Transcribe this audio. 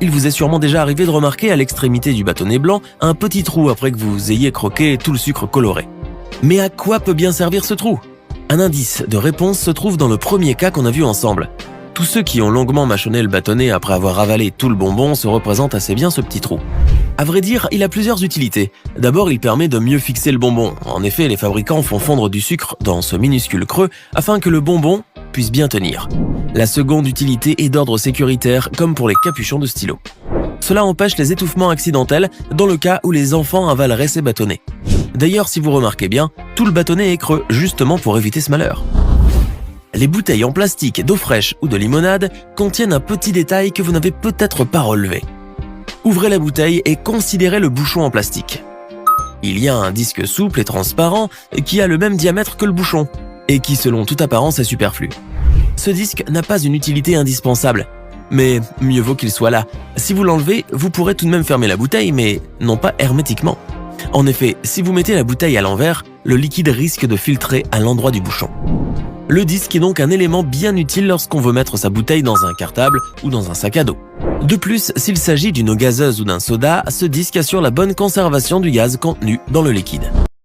Il vous est sûrement déjà arrivé de remarquer à l'extrémité du bâtonnet blanc un petit trou après que vous ayez croqué tout le sucre coloré. Mais à quoi peut bien servir ce trou? Un indice de réponse se trouve dans le premier cas qu'on a vu ensemble. Tous ceux qui ont longuement mâchonné le bâtonnet après avoir avalé tout le bonbon se représentent assez bien ce petit trou. À vrai dire, il a plusieurs utilités. D'abord, il permet de mieux fixer le bonbon. En effet, les fabricants font fondre du sucre dans ce minuscule creux afin que le bonbon puisse bien tenir. La seconde utilité est d'ordre sécuritaire, comme pour les capuchons de stylo. Cela empêche les étouffements accidentels dans le cas où les enfants avaleraient ces bâtonnets. D'ailleurs, si vous remarquez bien, tout le bâtonnet est creux, justement pour éviter ce malheur. Les bouteilles en plastique d'eau fraîche ou de limonade contiennent un petit détail que vous n'avez peut-être pas relevé. Ouvrez la bouteille et considérez le bouchon en plastique. Il y a un disque souple et transparent qui a le même diamètre que le bouchon et qui, selon toute apparence, est superflu. Ce disque n'a pas une utilité indispensable, mais mieux vaut qu'il soit là. Si vous l'enlevez, vous pourrez tout de même fermer la bouteille, mais non pas hermétiquement. En effet, si vous mettez la bouteille à l'envers, le liquide risque de filtrer à l'endroit du bouchon. Le disque est donc un élément bien utile lorsqu'on veut mettre sa bouteille dans un cartable ou dans un sac à dos. De plus, s'il s'agit d'une eau gazeuse ou d'un soda, ce disque assure la bonne conservation du gaz contenu dans le liquide.